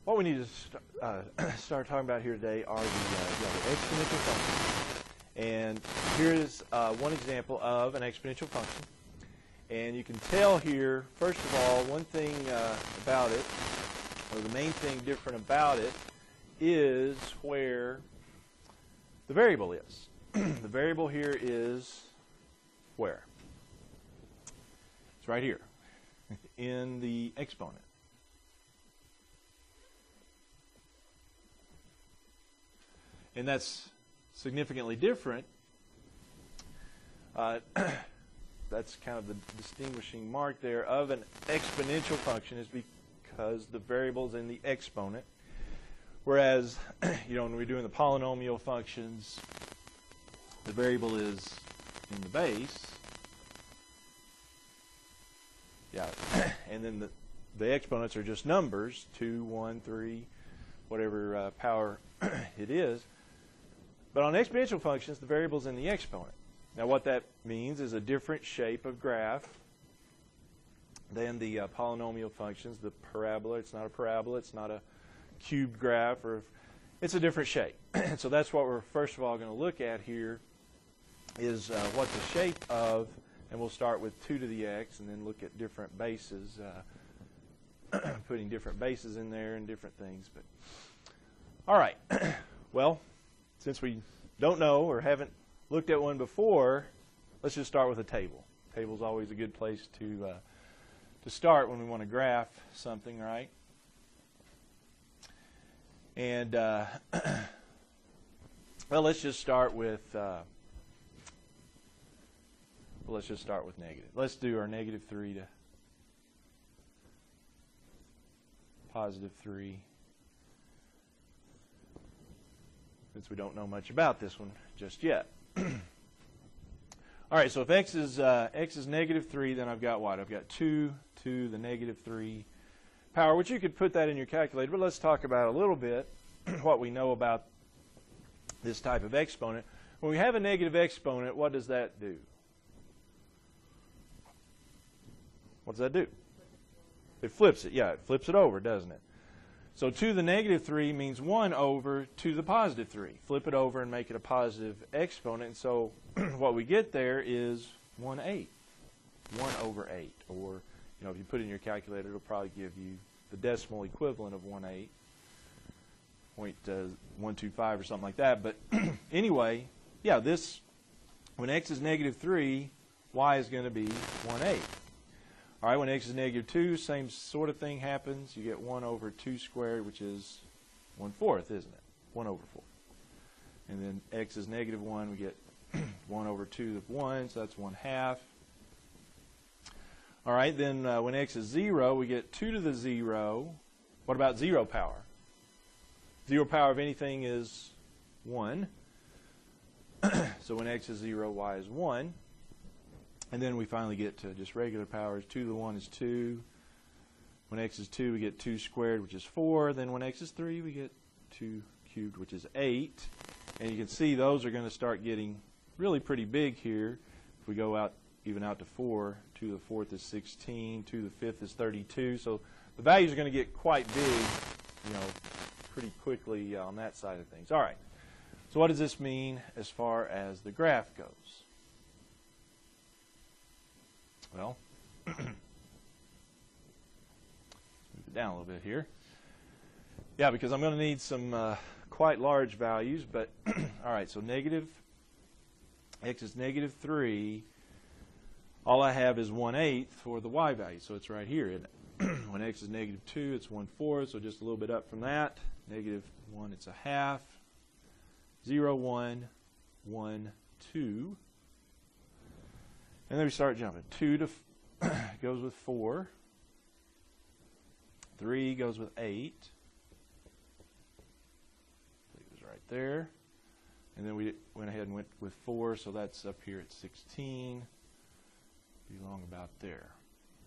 what we need to start talking about here today are the exponential functions. And here is one example of an exponential function. And you can tell here, first of all, one thing about it, or the main thing different about it, is where the variable is. The variable here is where? It's right here in the exponent. And that's significantly different. That's kind of the distinguishing mark there of an exponential function, is because the variable is in the exponent. Whereas, when we're doing the polynomial functions, the variable is in the base. Yeah, and then the exponents are just numbers, 2, 1, 3, whatever power it is. But on exponential functions, the variable is in the exponent. Now what that means is a different shape of graph than the polynomial functions, the parabola. It's not a parabola, it's not a cubed graph, or it's a different shape. So that's what we're first of all going to look at here, is what the shape of, and we'll start with 2 to the x and then look at different bases, putting different bases in there and different things. But all right, well, since we don't know or haven't looked at one before, let's just start with a table. Table's always a good place to start when we want to graph something, right? And well, let's just start with negative. Let's do our -3 to +3. Since we don't know much about this one just yet. All right, so if x is -3, then I've got what? I've got 2 to the -3 power, which you could put that in your calculator, but let's talk about a little bit what we know about this type of exponent. When we have a negative exponent, what does that do? What does that do? It flips it. Yeah, it flips it over, doesn't it? So 2 to the -3 means 1 over 2 to the +3. Flip it over and make it a positive exponent. And so what we get there is 1/8. 1 over 8. Or, if you put it in your calculator, it'll probably give you the decimal equivalent of 1/8. 0.125 or something like that. But anyway, yeah, when x is -3, y is going to be 1/8. All right, when x is -2, same sort of thing happens. You get 1 over 2 squared, which is 1/4, isn't it? 1 over 4. And then x is -1, we get 1 over 2 to the 1, so that's 1/2. All right, then when x is 0, we get 2 to the 0. What about 0 power? 0 power of anything is 1. So when x is 0, y is 1. And then we finally get to just regular powers. 2 to the 1 is 2. When x is 2, we get 2 squared, which is 4. Then when x is 3, we get 2 cubed, which is 8. And you can see those are going to start getting really pretty big here. If we go out, even out to 4, 2 to the 4th is 16, 2 to the 5th is 32. So the values are going to get quite big, pretty quickly on that side of things. All right. So what does this mean as far as the graph goes? Well, move it down a little bit here. Yeah, because I'm going to need some quite large values. But all right, so x is -3. All I have is 1/8 for the y value, so it's right here, isn't it? When x is -2, it's 1/4, so just a little bit up from that. -1, it's 1/2. 0, 1, 1, 2. And then we start jumping. 2 goes with 4. 3 goes with 8. It was right there. And then we went ahead and went with 4, so that's up here at 16. Belong about there.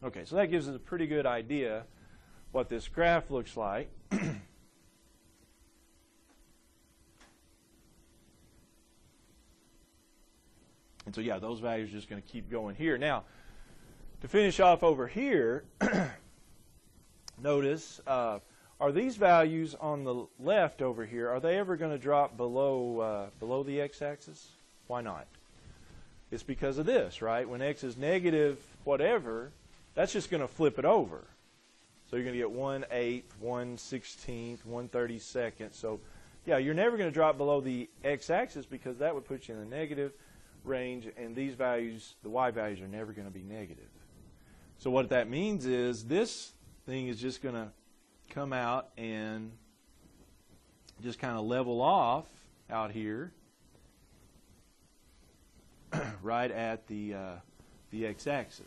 Okay, so that gives us a pretty good idea what this graph looks like. And so, yeah, those values are just going to keep going here. Now, to finish off over here, notice are these values on the left over here, are they ever going to drop below the x-axis? Why not? It's because of this, right? When x is negative whatever, that's just going to flip it over. So you're going to get 1/8, 1/16, 1/32. So yeah, you're never going to drop below the x-axis because that would put you in the negative range, and these values, the y values, are never going to be negative. So what that means is this thing is just going to come out and just kind of level off out here right at the x-axis.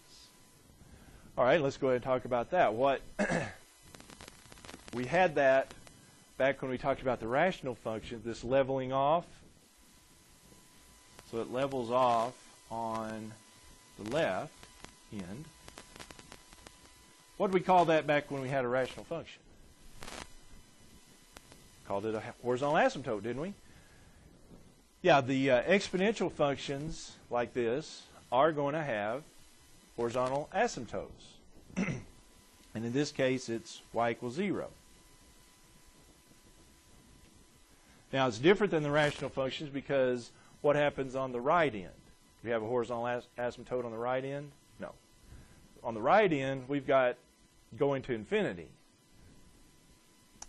All right, let's go ahead and talk about that. We had that back when we talked about the rational function, this leveling off. So it levels off on the left end. What did we call that back when we had a rational function? Called it a horizontal asymptote, didn't we? Yeah, the exponential functions like this are going to have horizontal asymptotes. And in this case, it's y = 0. Now, it's different than the rational functions because what happens on the right end? Do we have a horizontal asymptote on the right end? No. On the right end, we've got going to infinity.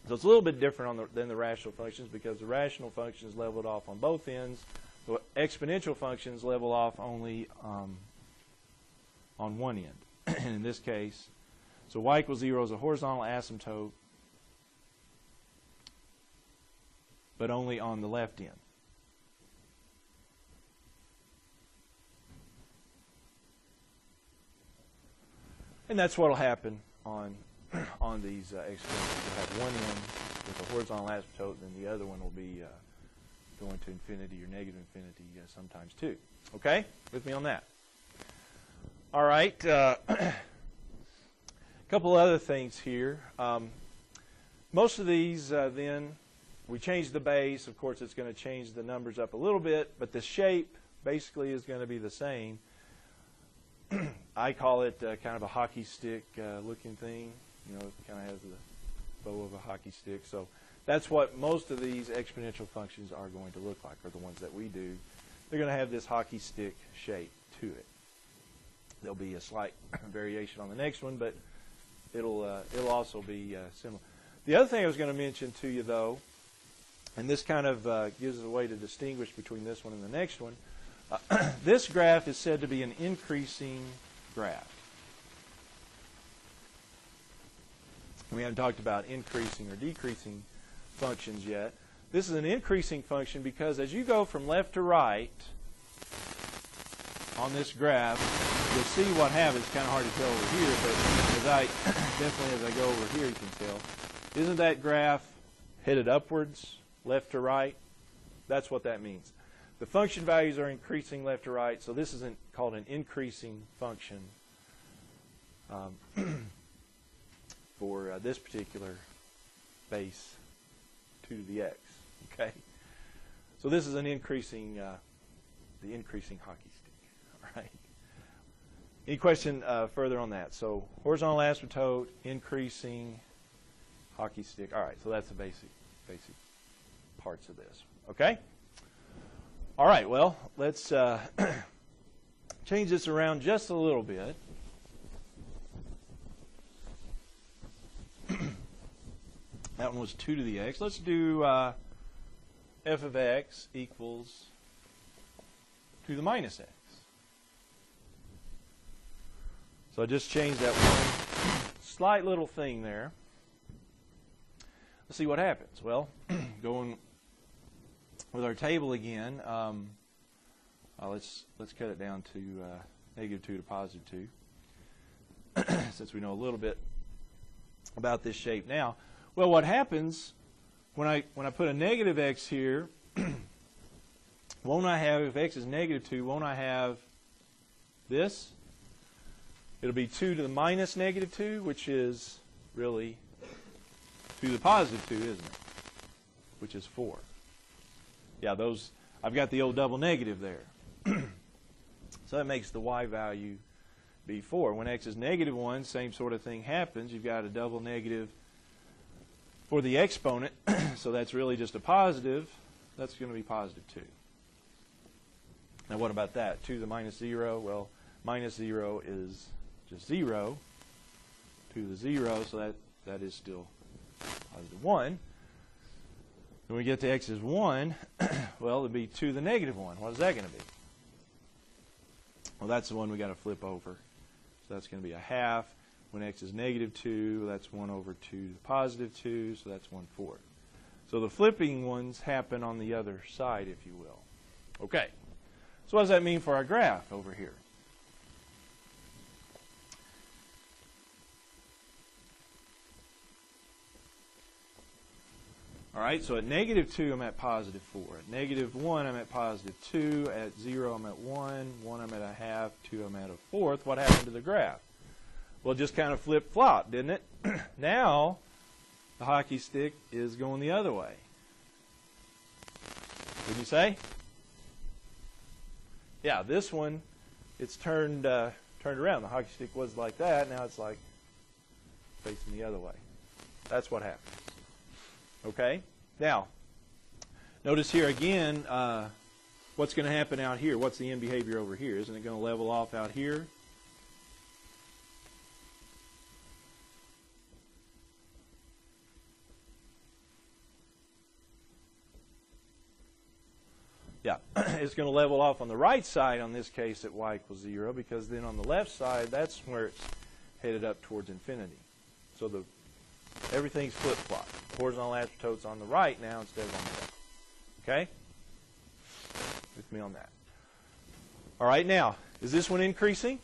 So it's a little bit different than the rational functions because the rational functions leveled off on both ends. The exponential functions level off only on one end. And in this case, so y = 0 is a horizontal asymptote, but only on the left end. And that's what will happen on these exponentials. You'll have one end with a horizontal asymptote, and the other one will be going to infinity or negative infinity sometimes too. Okay? With me on that. All right. A couple other things here. Most of these then, we change the base. Of course, it's going to change the numbers up a little bit, but the shape basically is going to be the same. I call it kind of a hockey stick looking thing. You know, it kind of has the bow of a hockey stick. So that's what most of these exponential functions are going to look like, or the ones that we do. They're going to have this hockey stick shape to it. There'll be a slight variation on the next one, but it'll also be similar. The other thing I was going to mention to you, though, and this kind of gives us a way to distinguish between this one and the next one, this graph is said to be an increasing graph. We haven't talked about increasing or decreasing functions yet. This is an increasing function because as you go from left to right on this graph, you'll see what happens. It's kind of hard to tell over here, but definitely as I go over here, you can tell. Isn't that graph headed upwards, left to right? That's what that means. The function values are increasing left to right, so this isn't called an increasing function for this particular base 2 to the x. Okay, so this is an increasing, the increasing hockey stick. All right. Any question further on that? So horizontal asymptote, increasing hockey stick. All right, so that's the basic parts of this. Okay. All right, well, let's change this around just a little bit. That one was 2 to the x. Let's do f of x equals 2 to the minus x. So I just changed that one slight little thing there. Let's see what happens. Well, going with our table again, let's cut it down to -2 to +2, since we know a little bit about this shape now. Well, what happens when I put a negative x here? Won't I have, if x is -2, won't I have this? It'll be 2 to the minus -2, which is really 2 to the +2, isn't it? Which is 4. Yeah, those, I've got the old double negative there. So that makes the y value be 4. When x is -1, same sort of thing happens. You've got a double negative For the exponent, so that's really just a positive, that's going to be positive 2. Now what about that? 2 to the minus 0, well, minus 0 is just 0. 2 to the 0, so that is still positive 1. When we get to x is 1, well, it would be 2 to the negative 1. What is that going to be? Well, that's the one we got to flip over. So that's going to be a half. When x is negative 2, that's 1 over 2 to the positive 2, so that's 1/4. So the flipping ones happen on the other side, if you will. Okay. So what does that mean for our graph over here? All right, so at negative 2, I'm at positive 4. At negative 1, I'm at positive 2. At 0, I'm at 1. 1, I'm at a half. 2, I'm at a fourth. What happened to the graph? Well, it just kind of flip-flopped, didn't it? Now, the hockey stick is going the other way. Wouldn't you say? Yeah, this one, it's turned around. The hockey stick was like that. Now it's like facing the other way. That's what happens. Okay? Now, notice here again, what's going to happen out here? What's the end behavior over here? Isn't it going to level off out here? Yeah, it's going to level off on the right side on this case at y equals 0, because then on the left side, that's where it's headed up towards infinity. So everything's flip-flopped. Horizontal asymptote's on the right now instead of on the left. Okay? With me on that. All right, now, is this one increasing?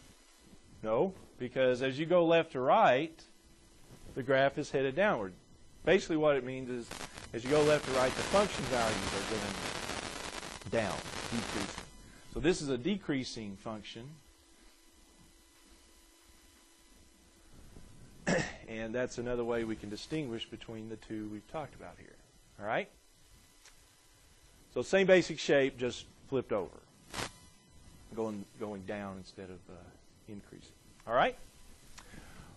No, because as you go left to right, the graph is headed downward. Basically what it means is as you go left to right, the function values are going down, decreasing. So this is a decreasing function. And that's another way we can distinguish between the two we've talked about here. All right? So same basic shape, just flipped over. Going down instead of increasing. All right?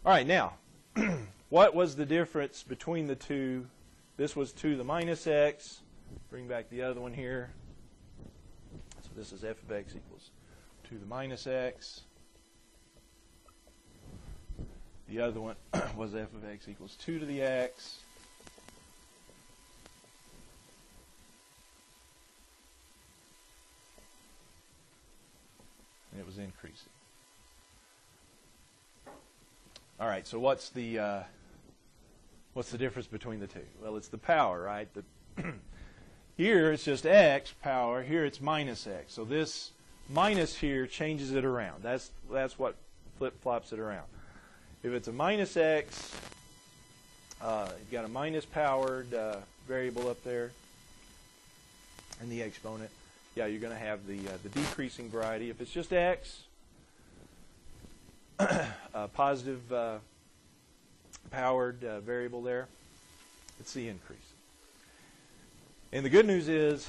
All right, now, what was the difference between the two? This was 2 to the minus x. Bring back the other one here. So this is f of x equals 2 to the minus x. The other one was f of x equals 2 to the x. And it was increasing. All right, so what's the difference between the two? Well, it's the power, right? Here it's just x power. Here it's minus x. So this minus here changes it around. That's what flip-flops it around. If it's a minus x, you've got a minus powered variable up there and the exponent. Yeah, you're going to have the decreasing variety. If it's just x, a positive powered variable there, it's the increase. And the good news is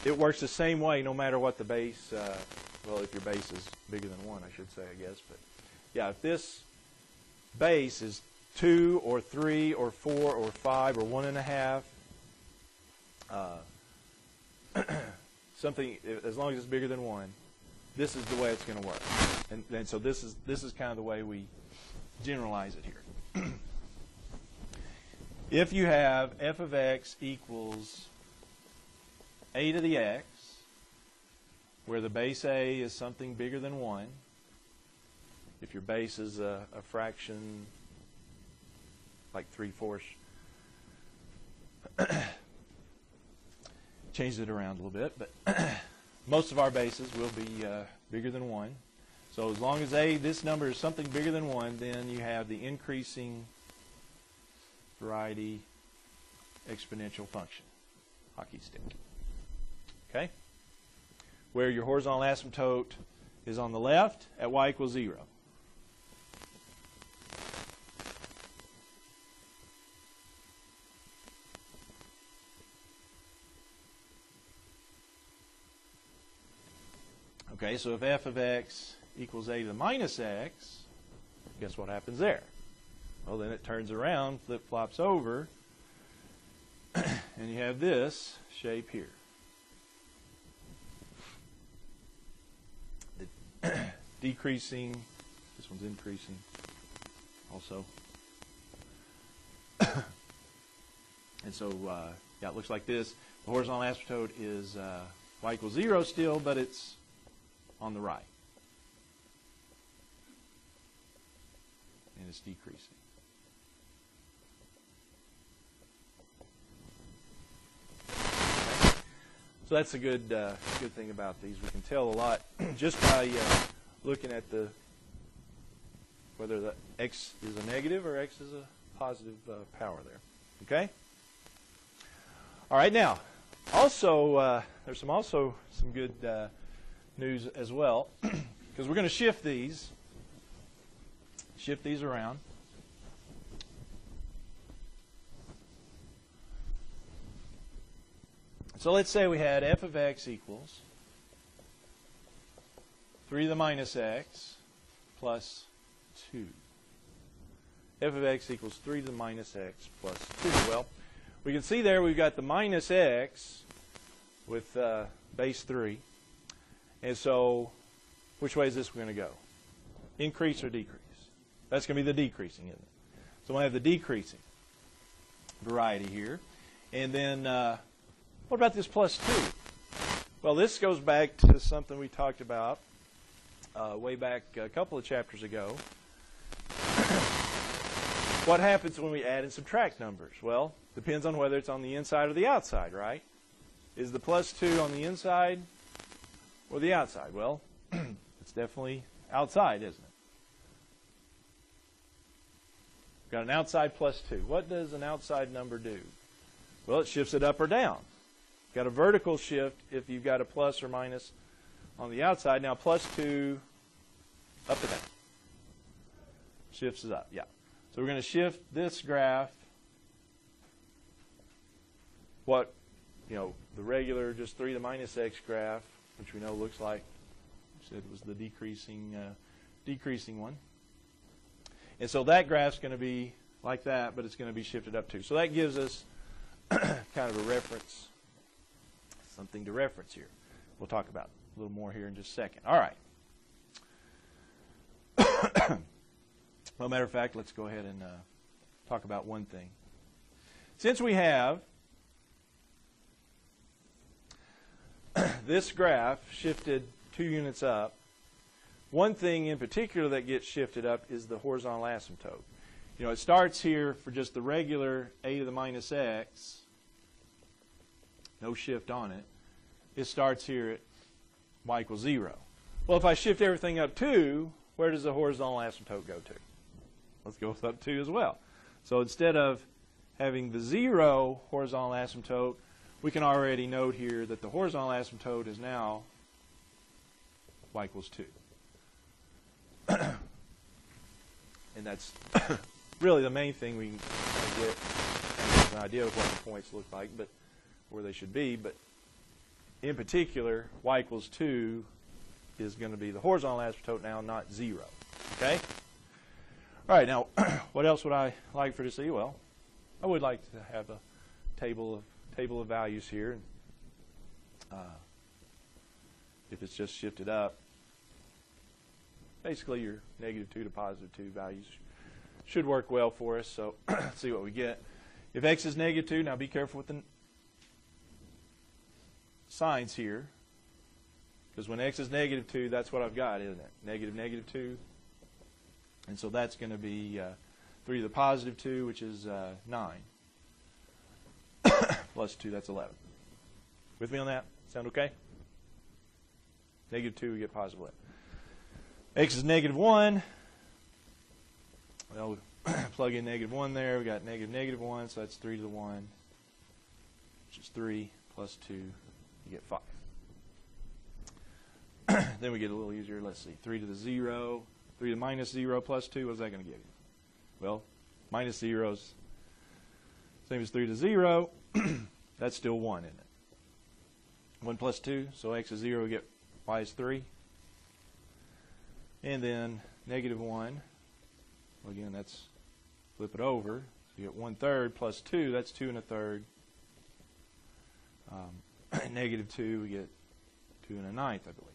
it works the same way no matter what the base, well, if your base is bigger than 1, I should say, I guess. But yeah, if this base is 2 or 3 or 4 or 5 or 1.5, something, as long as it's bigger than 1, this is the way it's going to work. And so this is kind of the way we generalize it here. If you have f of x equals a to the x, where the base a is something bigger than 1, if your base is a fraction like 3/4, change it around a little bit, but most of our bases will be bigger than 1. So as long as this number is something bigger than 1, then you have the increasing variety exponential function, hockey stick. Okay? Where your horizontal asymptote is on the left at y equals 0. Okay, so if f of x equals a to the minus x, guess what happens there? Well, then it turns around, flip-flops over, and you have this shape here. The decreasing, this one's increasing also. And so, yeah, it looks like this. The horizontal asymptote is y equals 0 still, but it's on the right. And it's decreasing. Okay. So that's a good thing about these. We can tell a lot just by looking at whether the x is a negative or x is a positive power there. Okay? All right, now, also, there's some good news as well, because we're going to shift these around. So let's say we had f of x equals 3 to the minus x plus 2. F of x equals 3 to the minus x plus 2. Well, we can see there we've got the minus x with base 3. And so, which way is this going to go? Increase or decrease? That's going to be the decreasing, isn't it? So I have the decreasing variety here. And then, what about this plus 2? Well, this goes back to something we talked about way back a couple of chapters ago. What happens when we add and subtract numbers? Well, depends on whether it's on the inside or the outside, right? Is the plus 2 on the inside or the outside? Well, it's definitely outside, isn't it? We've got an outside plus 2. What does an outside number do? Well, it shifts it up or down. You've got a vertical shift if you've got a plus or minus on the outside. Now, plus 2 up and down. Shifts it up, yeah. So we're going to shift this graph, the regular just 3 to the minus x graph, which we know looks like, we said was the decreasing one. And so that graph's going to be like that, but it's going to be shifted up too. So that gives us kind of a reference, something to reference here. We'll talk about a little more here in just a second. All right. Well, matter of fact, let's go ahead and talk about one thing. Since we have this graph shifted 2 units up, one thing in particular that gets shifted up is the horizontal asymptote. You know, it starts here for just the regular a to the minus x, no shift on it. It starts here at y equals 0. Well, if I shift everything up 2, where does the horizontal asymptote go to? Let's go up 2 as well. So instead of having the 0 horizontal asymptote, we can already note here that the horizontal asymptote is now y equals 2. And that's really the main thing we can get an idea of what the points look like, but where they should be. But in particular, y equals 2 is going to be the horizontal asymptote now, not 0. Okay? All right, now, what else would I like for to see? Well, I would like to have a table of values here. If it's just shifted up, basically your -2 to +2 values should work well for us. So let's see what we get. If x is -2, now be careful with the signs here, because when x is -2, that's what I've got, isn't it? -2. And so that's going to be 3 to the +2, which is 9. Plus 2, that's 11. With me on that? Sound okay? -2, we get +11. X is -1. Well, we plug in -1 there. We got -1, so that's 3 to the 1, which is 3 plus 2. You get 5. Then we get a little easier. Let's see. 3 to the 0. 3 to the -0 plus 2, what's that going to give you? Well, -0 is same as 3 to 0. That's still 1, isn't it? 1 plus 2, so x is 0, we get y is 3. And then -1, well, again, that's flip it over. So you get 1/3 plus 2, that's 2 1/3. Negative 2, we get 2 1/9, I believe.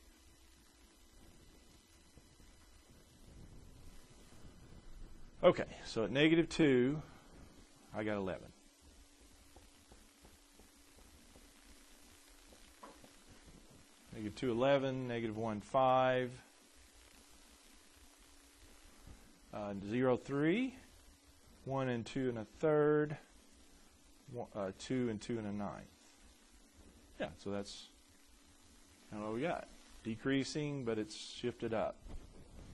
Okay, so at negative 2, I got 11. Negative 2, 11, negative 1, 5, 0, 3, 1 and 2 1/3, 2 and 2 1/9. Yeah, so that's kind of what we got. Decreasing, but it's shifted up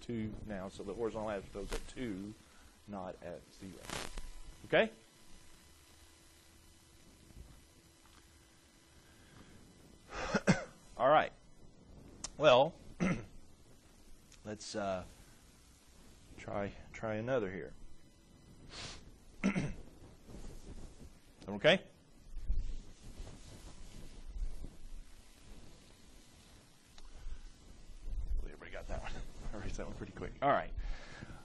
2 now, so the horizontal asymptote's at 2, not at 0. Okay? All right. Well, let's try another here. Okay? Everybody got that one. I erased that one pretty quick. All right.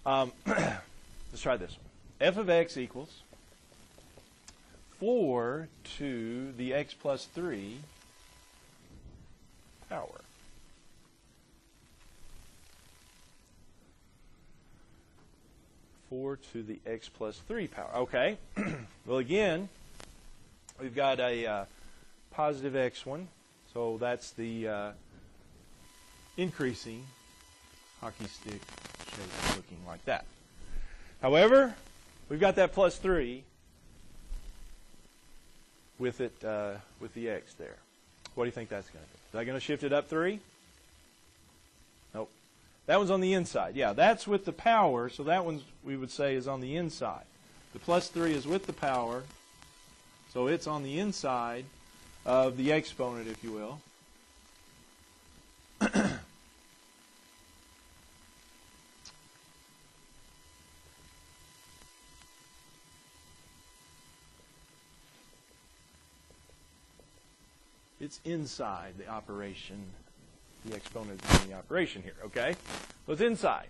Let's try this one. F of x equals 4 to the x plus 3 power. Four to the x plus 3 power. Okay. Well, again, we've got a positive x1, so that's the increasing hockey stick shape looking like that. However, we've got that plus 3 with it with the x there. What do you think that's going to do? Is that going to shift it up 3? Nope. That one's on the inside. Yeah, that's with the power, so that one we would say is on the inside. The plus 3 is with the power, so it's on the inside of the exponent, if you will. It's inside the operation. The exponent is in the operation here, okay? So it's inside.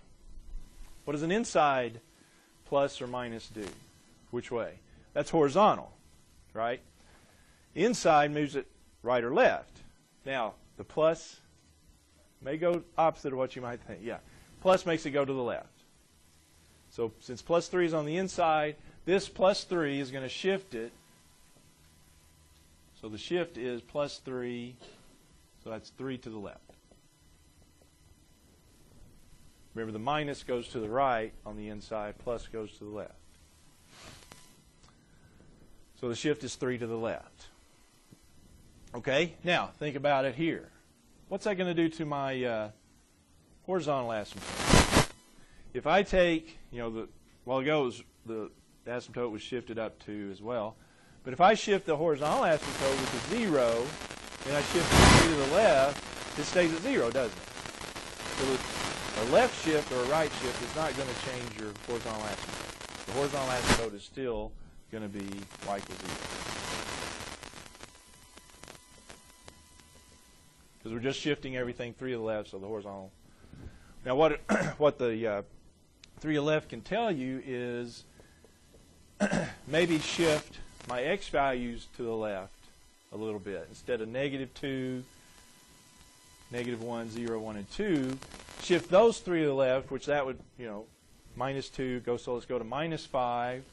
What does an inside plus or minus do? Which way? That's horizontal, right? Inside moves it right or left. Now, the plus may go opposite of what you might think. Yeah, plus makes it go to the left. So since plus 3 is on the inside, this plus 3 is going to shift it. So the shift is plus 3, so that's 3 to the left. Remember, the minus goes to the right on the inside, plus goes to the left. So the shift is 3 to the left. Okay, now think about it here. What's that going to do to my horizontal asymptote? If I take, a while ago the asymptote was shifted up 2 as well. But if I shift the horizontal asymptote, which is 0, and I shift it 3 to the left, it stays at 0, doesn't it? So a left shift or a right shift is not going to change your horizontal asymptote. The horizontal asymptote is still going to be y equals 0. Because we're just shifting everything 3 to the left, so the horizontal. Now what the 3 to the left can tell you is maybe shift my x values to the left a little bit. Instead of negative 2, negative 1, 0, 1, and 2, shift those 3 to the left, which that would, minus 2, so let's go to minus 5,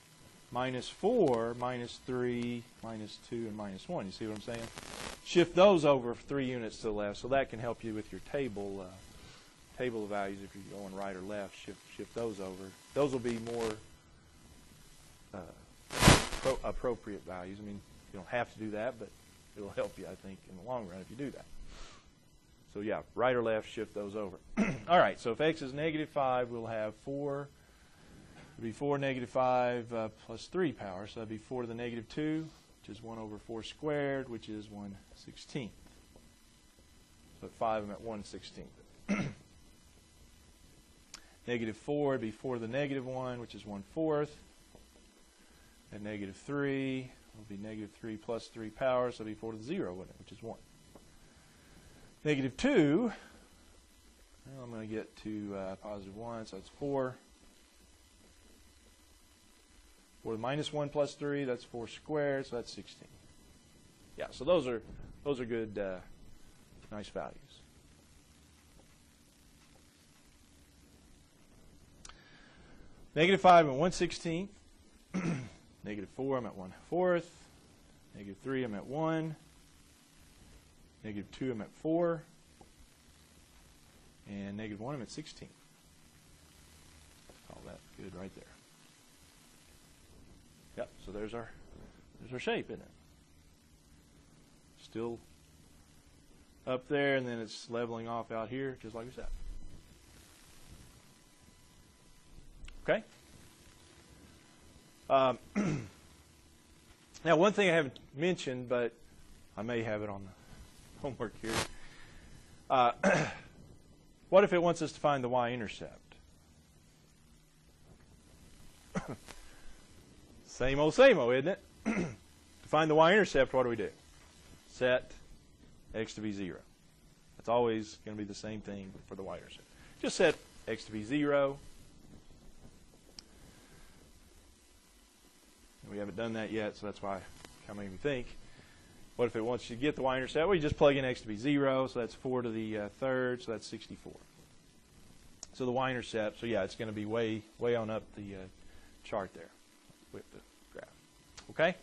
minus 4, minus 3, minus 2, and minus 1. You see what I'm saying? Shift those over 3 units to the left, so that can help you with your table of values. If you're going right or left, shift those over. Those will be more appropriate values. I mean, you don't have to do that, but it'll help you, I think, in the long run if you do that. So yeah, right or left, shift those over. All right, so if x is negative 5, we'll have 4. It'll be 4 negative 5 plus 3 power, so that'd be 4 to the negative 2, which is 1 over 4 squared, which is 1/16. So at 5, I'm at 1/16. Negative 4 would be 4 to the negative 1, which is 1/4. At negative 3, will be negative 3 plus 3 power, so it'll be 4 to the 0, wouldn't it, which is 1. Negative 2, well, I'm going to get to positive 1, so that's 4. 4 to the minus 1 plus 3, that's 4 squared, so that's 16. Yeah, so those are good, nice values. -5, I'm at 1/16. -4, I'm at 1/4. -3, I'm at 1. -2, I'm at 4. And -1, I'm at 16. Call that good right there. Yep, so there's our shape, isn't it? Still up there, and then it's leveling off out here, just like we said. Okay? Now, one thing I haven't mentioned, but I may have it on the homework here. What if it wants us to find the y-intercept? Same old, isn't it? To find the y-intercept, what do? Set x to be 0. That's always going to be the same thing for the y-intercept. Just set x to be 0. We haven't done that yet, so that's why it kind of made me think. What if it wants you to get the y-intercept? Well, you just plug in x to be 0, so that's 4 to the third, so that's 64. So the y-intercept, so yeah, it's going to be way on up the chart there with the graph. Okay?